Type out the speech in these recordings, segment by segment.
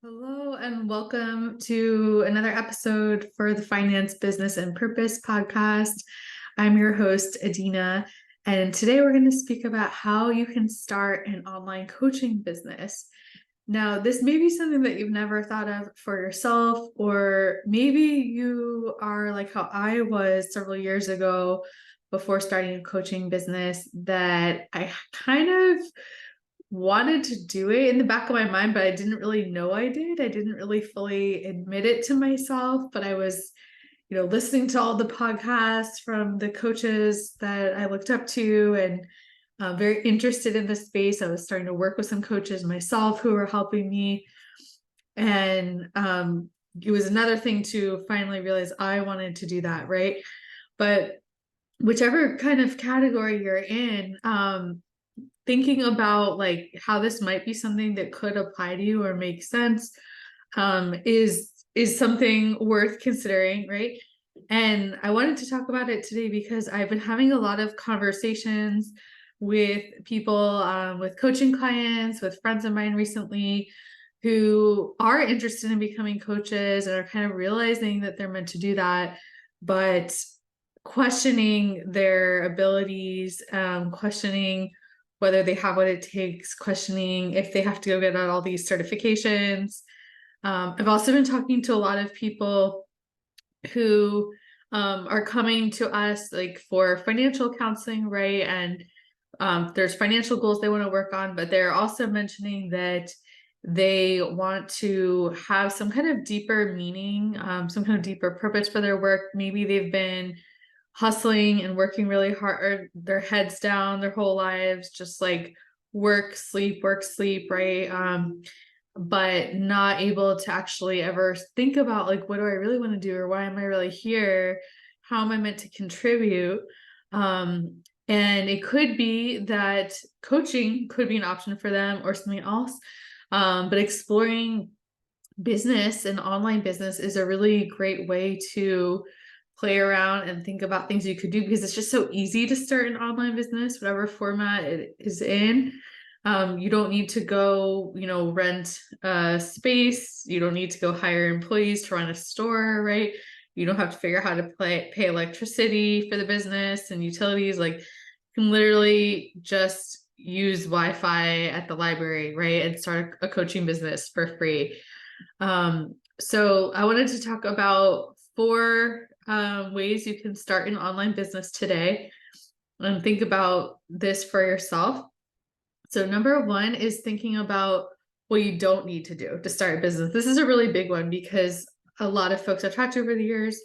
Hello, and welcome to another episode for the Finance, Business, and Purpose podcast. I'm your host, Adina, and today we're going to speak about how you can start an online coaching business. Now, this may be something that you've never thought of for yourself, or maybe you are like how I was several years ago before starting a coaching business, that I kind of wanted to do it in the back of my mind, but I didn't really know I did. I didn't really fully admit it to myself, but I was, listening to all the podcasts from the coaches that I looked up to and very interested in the space. I was starting to work with some coaches myself who were helping me. And it was another thing to finally realize I wanted to do that, right? But whichever kind of category you're in, thinking about like how this might be something that could apply to you or make sense is something worth considering, right? And I wanted to talk about it today because I've been having a lot of conversations with people, with coaching clients, with friends of mine recently who are interested in becoming coaches and are kind of realizing that they're meant to do that, but questioning their abilities, questioning whether they have what it takes, questioning if they have to go get all these certifications. I've also been talking to a lot of people who are coming to us like for financial counseling, right? And there's financial goals they want to work on, but they're also mentioning that they want to have some kind of deeper meaning, some kind of deeper purpose for their work. Maybe they've been hustling and working really hard, their heads down their whole lives, just like work, sleep, right? But not able to actually ever think about like, what do I really want to do? Or why am I really here? How am I meant to contribute? And it could be that coaching could be an option for them or something else. But exploring business and online business is a really great way to play around and think about things you could do because it's just so easy to start an online business, whatever format it is in. You don't need to go, rent a space. You don't need to go hire employees to run a store, right? You don't have to figure out how to pay electricity for the business and utilities. Like, you can literally just use Wi-Fi at the library, right? And start a coaching business for free. So I wanted to talk about four ways you can start an online business today and think about this for yourself. So number one is thinking about what you don't need to do to start a business. This is a really big one because a lot of folks I've talked to over the years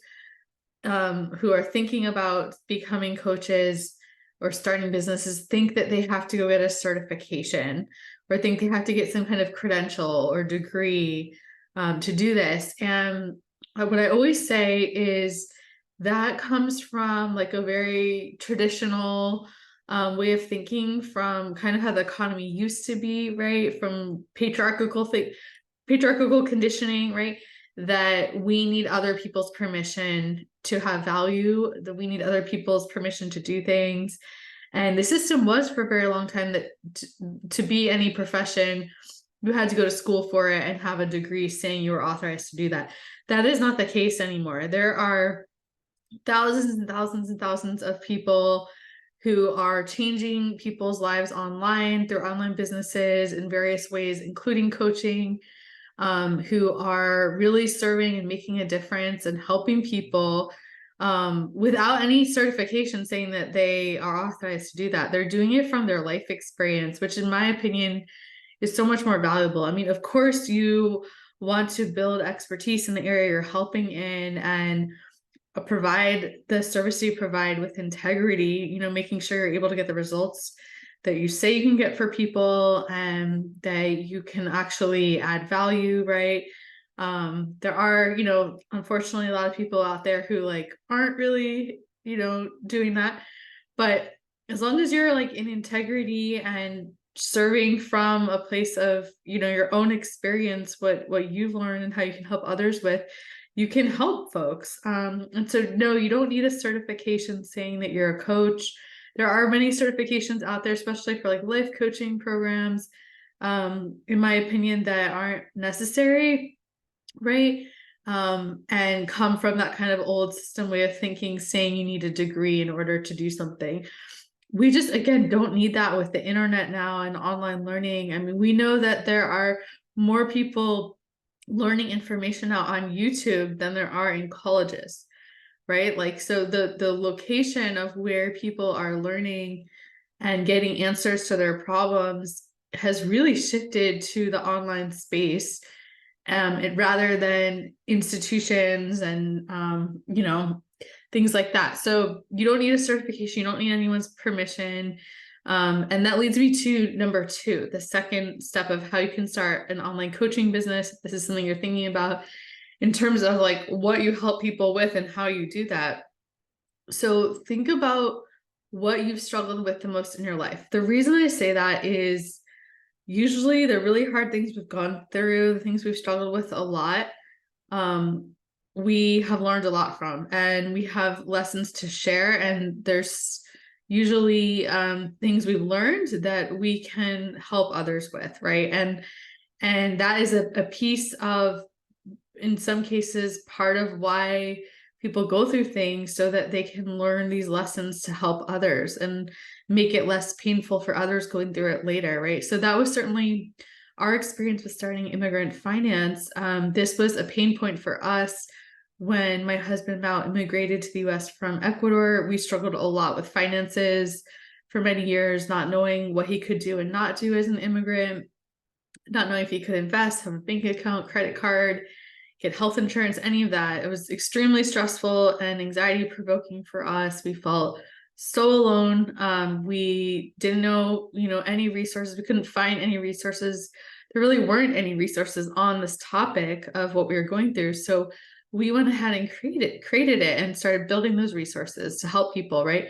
who are thinking about becoming coaches or starting businesses think that they have to go get a certification or think they have to get some kind of credential or degree to do this. And what I always say is that comes from like a very traditional way of thinking from kind of how the economy used to be, right? From patriarchal conditioning, right? That we need other people's permission to have value, that we need other people's permission to do things. And the system was for a very long time that to be any profession, you had to go to school for it and have a degree saying you were authorized to do that. That is not the case anymore. There are thousands and thousands and thousands of people who are changing people's lives online through online businesses in various ways, including coaching, who are really serving and making a difference and helping people without any certification saying that they are authorized to do that. They're doing it from their life experience, which in my opinion is so much more valuable. I mean, of course, you want to build expertise in the area you're helping in and provide the service you provide with integrity, making sure you're able to get the results that you say you can get for people and that you can actually add value, right? There are, unfortunately a lot of people out there who like aren't really, doing that. But as long as you're like in integrity and serving from a place of, your own experience, what you've learned and how you can help others with, you can help folks. And so no, you don't need a certification saying that you're a coach. There are many certifications out there, especially for like life coaching programs in my opinion, that aren't necessary, right? And come from that kind of old system way of thinking, saying you need a degree in order to do something. We just, again, don't need that with the internet now and online learning. I mean, we know that there are more people learning information out on YouTube than there are in colleges, right? Like, so the location of where people are learning and getting answers to their problems has really shifted to the online space, rather than institutions and things like that. So you don't need a certification, you don't need anyone's permission. And that leads me to number two, the second step of how you can start an online coaching business. If this is something you're thinking about in terms of like what you help people with and how you do that. So think about what you've struggled with the most in your life. The reason I say that is usually the really hard things we've gone through, the things we've struggled with a lot, we have learned a lot from, and we have lessons to share. And there's usually things we've learned that we can help others with, right? And that is a piece of, in some cases, part of why people go through things, so that they can learn these lessons to help others and make it less painful for others going through it later, right? So that was certainly our experience with starting Immigrant Finance. This was a pain point for us when my husband Mao immigrated to the US from Ecuador. We struggled a lot with finances for many years, not knowing what he could do and not do as an immigrant, not knowing if he could invest, have a bank account, credit card, get health insurance, any of that. It was extremely stressful and anxiety provoking for us. We felt so alone. We didn't know, any resources. We couldn't find any resources. There really weren't any resources on this topic of what we were going through. So we went ahead and created it and started building those resources to help people, right?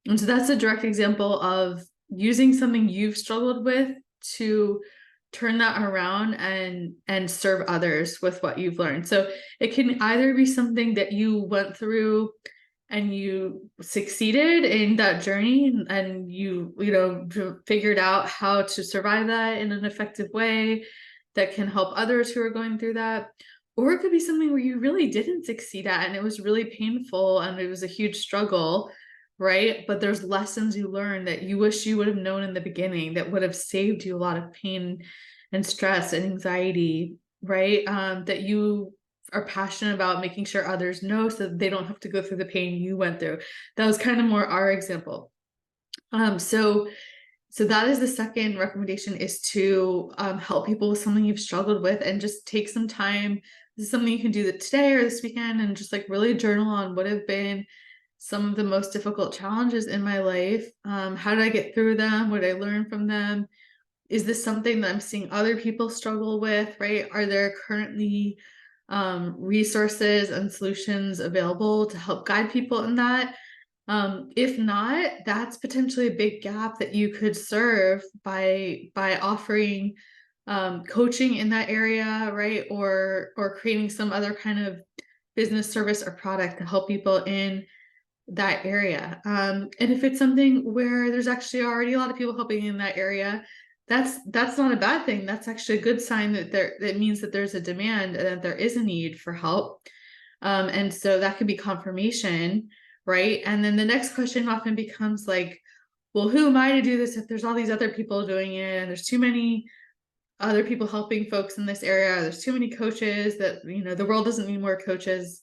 And so that's a direct example of using something you've struggled with to turn that around and serve others with what you've learned. So it can either be something that you went through and you succeeded in that journey, and you figured out how to survive that in an effective way that can help others who are going through that. Or it could be something where you really didn't succeed at, and it was really painful and it was a huge struggle, right? But there's lessons you learned that you wish you would have known in the beginning that would have saved you a lot of pain and stress and anxiety, right? That you are passionate about making sure others know, so that they don't have to go through the pain you went through. That was kind of more our example. So that is the second recommendation, is to help people with something you've struggled with, and just take some time. This is something you can do today or this weekend, and just like really journal on what have been some of the most difficult challenges in my life. How did I get through them? What did I learn from them? Is this something that I'm seeing other people struggle with, right? Are there currently resources and solutions available to help guide people in that? If not, that's potentially a big gap that you could serve by offering coaching in that area, right? Or creating some other kind of business, service, or product to help people in that area. And if it's something where there's actually already a lot of people helping in that area, that's not a bad thing. That's actually a good sign that means that there's a demand and that there is a need for help. And so that could be confirmation, right? And then the next question often becomes like, well, who am I to do this if there's all these other people doing it, and there's too many other people helping folks in this area, there's too many coaches, that the world doesn't need more coaches,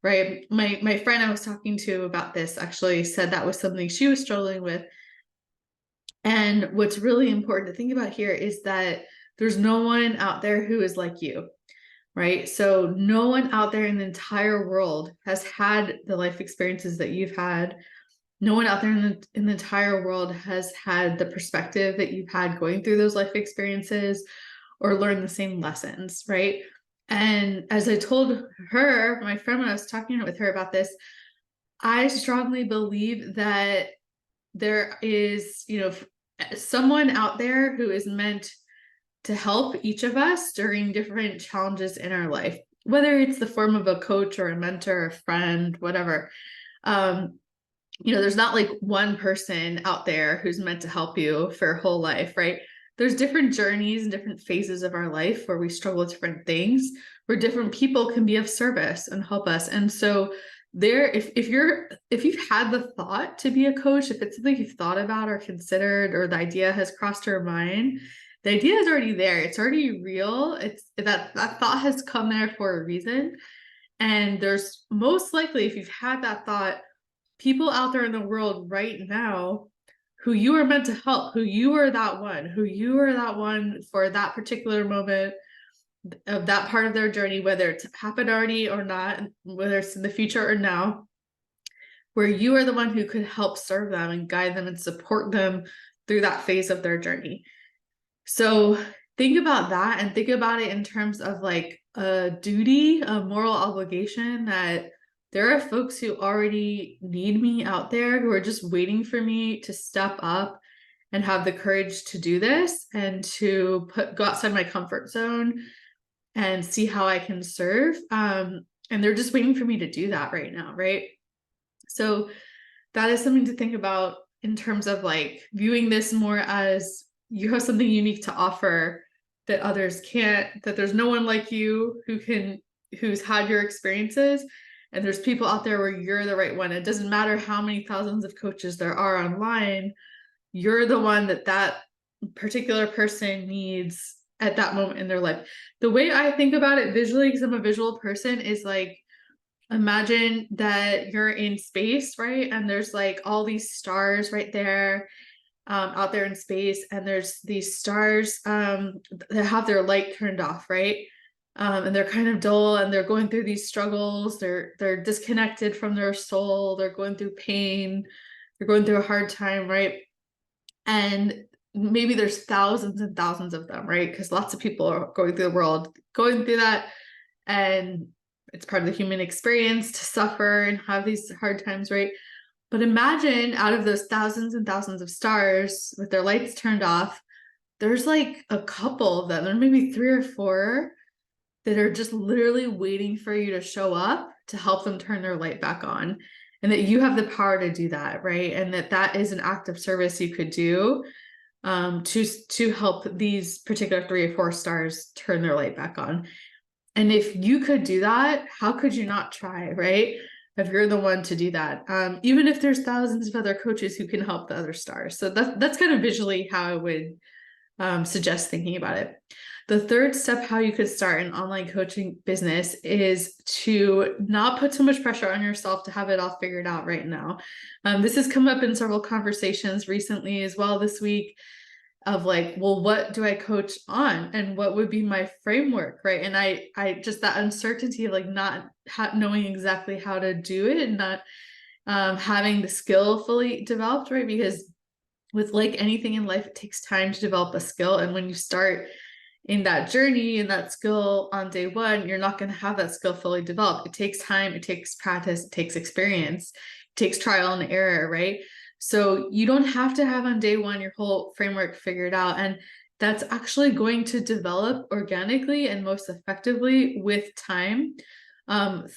right? My friend I was talking to about this actually said that was something she was struggling with. And what's really important to think about here is that there's no one out there who is like you, right? So no one out there in the entire world has had the life experiences that you've had. No one out there in the entire world has had the perspective that you've had going through those life experiences, or learned the same lessons, right? And as I told her, my friend, when I was talking with her about this, I strongly believe that there is, someone out there who is meant to help each of us during different challenges in our life, whether it's the form of a coach or a mentor, a friend, whatever. There's not like one person out there who's meant to help you for your whole life, right? there's different journeys and different phases of our life where we struggle with different things, where different people can be of service and help us. And so there, if you've had the thought to be a coach, if it's something you've thought about or considered, or the idea has crossed your mind, the idea is already there. It's already real. It's that thought has come there for a reason. And there's most likely, if you've had that thought, people out there in the world right now who you are meant to help, who you are that one for that particular moment of that part of their journey, whether it's happened already or not, whether it's in the future or now, where you are the one who could help serve them and guide them and support them through that phase of their journey. So think about that, and think about it in terms of like a duty, a moral obligation, that there are folks who already need me out there, who are just waiting for me to step up and have the courage to do this and to go outside my comfort zone and see how I can serve. And they're just waiting for me to do that right now, right? So that is something to think about in terms of like viewing this more as you have something unique to offer that others can't, that there's no one like you who's had your experiences, and there's people out there where you're the right one. It doesn't matter how many thousands of coaches there are online, you're the one that particular person needs at that moment in their life. The way I think about it visually, because I'm a visual person, is like, imagine that you're in space, right? And there's like all these stars right there, out there in space, and there's these stars that have their light turned off, right? And they're kind of dull, and they're going through these struggles. They're disconnected from their soul. They're going through pain. They're going through a hard time, right? And maybe there's thousands and thousands of them, right? Because lots of people are going through the world, going through that, and it's part of the human experience to suffer and have these hard times, right? But imagine out of those thousands and thousands of stars with their lights turned off, there's like a couple of them, there may be 3 or 4 that are just literally waiting for you to show up to help them turn their light back on. And that you have the power to do that, right? And that is an act of service you could do, to help these particular 3 or 4 stars turn their light back on. And if you could do that, how could you not try, right? If you're the one to do that, even if there's thousands of other coaches who can help the other stars. So that's kind of visually how I would suggest thinking about it. The third step, how you could start an online coaching business, is to not put so much pressure on yourself to have it all figured out right now. This has come up in several conversations recently as well this week, of like, well, what do I coach on, and what would be my framework, right? And I just, that uncertainty of like not knowing exactly how to do it, and not having the skill fully developed, right? Because with like anything in life, it takes time to develop a skill. And when you start in that journey and that skill on day one, you're not going to have that skill fully developed. It takes time, it takes practice, it takes experience, it takes trial and error, right? So you don't have to have on day one your whole framework figured out. And that's actually going to develop organically and most effectively with time,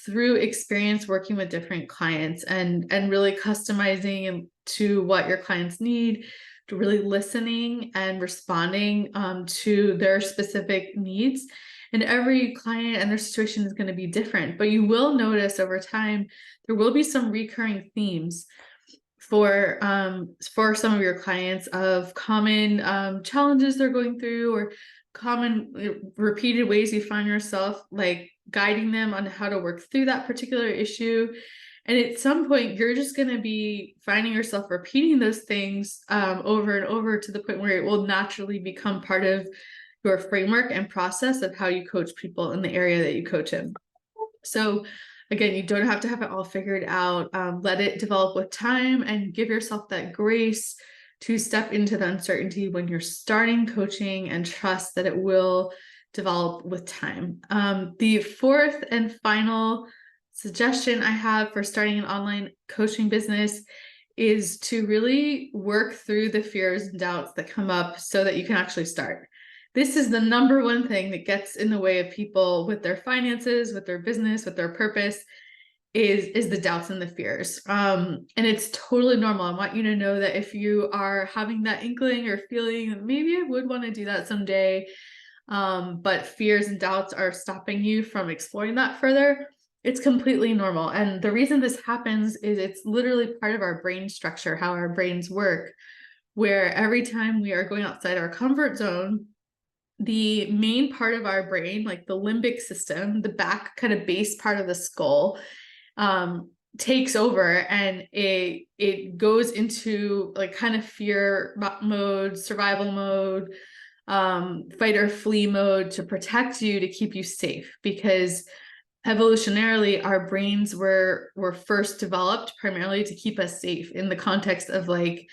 through experience working with different clients, and really customizing to what your clients need, to really listening and responding to their specific needs. And every client and their situation is going to be different, but you will notice over time there will be some recurring themes for some of your clients, of common challenges they're going through, or common repeated ways you find yourself like guiding them on how to work through that particular issue. And at some point, you're just going to be finding yourself repeating those things over and over, to the point where it will naturally become part of your framework and process of how you coach people in the area that you coach in. So again, you don't have to have it all figured out. Let it develop with time, and give yourself that grace to step into the uncertainty when you're starting coaching, and trust that it will develop with time. The fourth and final suggestion I have for starting an online coaching business is to really work through the fears and doubts that come up so that you can actually start. This is the number one thing that gets in the way of people with their finances, with their business, with their purpose, is the doubts and the fears. And it's totally normal. I want you to know that if you are having that inkling or feeling that maybe I would want to do that someday, but fears and doubts are stopping you from exploring that further, it's completely normal. And the reason this happens is it's literally part of our brain structure, how our brains work, where every time we are going outside our comfort zone, the main part of our brain, like the limbic system, the back kind of base part of the skull, takes over, and it goes into like kind of fear mode, survival mode, fight or flee mode to protect you, to keep you safe. Because evolutionarily, our brains were first developed primarily to keep us safe in the context of like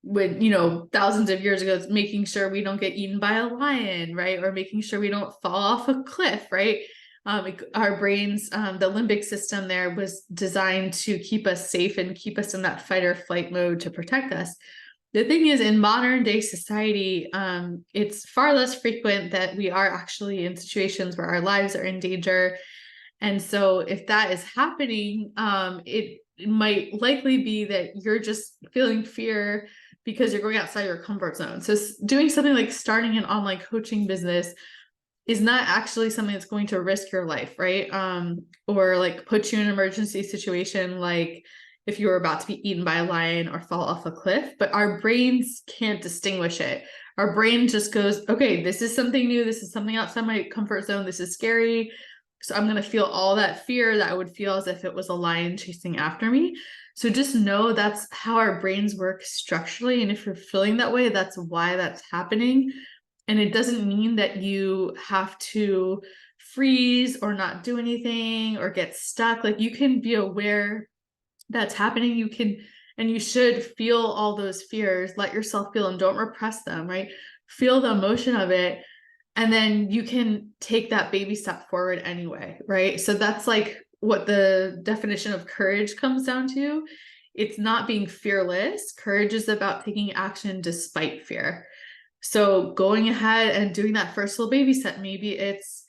when, you know, thousands of years ago, it's making sure we don't get eaten by a lion, right? Or making sure we don't fall off a cliff, right? Our brains, the limbic system there was designed to keep us safe and keep us in that fight or flight mode to protect us. The thing is, in modern day society, it's far less frequent that we are actually in situations where our lives are in danger. And so if that is happening, it might likely be that you're just feeling fear because you're going outside your comfort zone. So doing something like starting an online coaching business is not actually something that's going to risk your life, right? Or like put you in an emergency situation, like if you were about to be eaten by a lion or fall off a cliff. But our brains can't distinguish it. Our brain just goes, okay, this is something new. This is something outside my comfort zone. This is scary. So I'm going to feel all that fear that I would feel as if it was a lion chasing after me. So just know that's how our brains work structurally. And if you're feeling that way, that's why that's happening. And it doesn't mean that you have to freeze or not do anything or get stuck. Like, you can be aware that's happening. You can, and you should feel all those fears, let yourself feel them, don't repress them, right? Feel the emotion of it. And then you can take that baby step forward anyway, right? So that's like what the definition of courage comes down to. It's not being fearless. Courage is about taking action despite fear. So going ahead and doing that first little baby step, maybe it's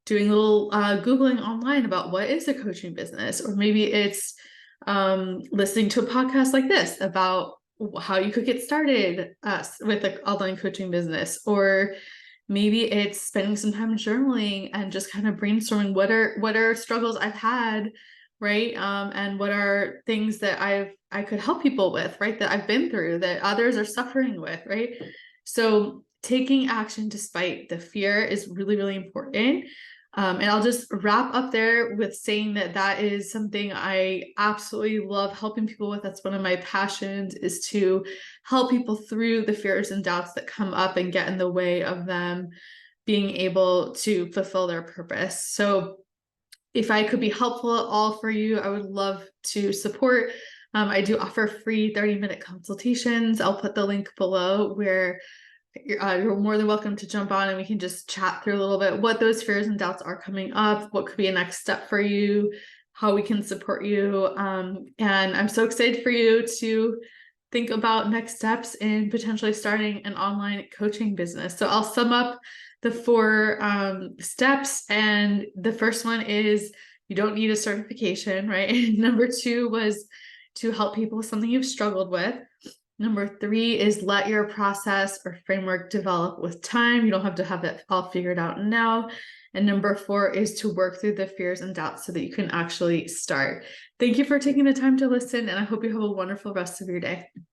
doing a little Googling online about what is a coaching business, or maybe it's listening to a podcast like this about how you could get started with an online coaching business, or maybe it's spending some time journaling and just kind of brainstorming what are struggles I've had, right? And what are things that I could help people with, right? That I've been through, that others are suffering with, right? So taking action despite the fear is really, really important. And I'll just wrap up there with saying that that is something I absolutely love helping people with. That's one of my passions, is to help people through the fears and doubts that come up and get in the way of them being able to fulfill their purpose. So if I could be helpful at all for you, I would love to support. I do offer free 30-minute consultations. I'll put the link below where you're more than welcome to jump on and we can just chat through a little bit what those fears and doubts are coming up, what could be a next step for you, how we can support you. And I'm so excited for you to think about next steps in potentially starting an online coaching business. So I'll sum up the 4 steps. And the first one is you don't need a certification, right? Number 2 was to help people with something you've struggled with. Number 3 is let your process or framework develop with time. You don't have to have it all figured out now. And number 4 is to work through the fears and doubts so that you can actually start. Thank you for taking the time to listen, and I hope you have a wonderful rest of your day.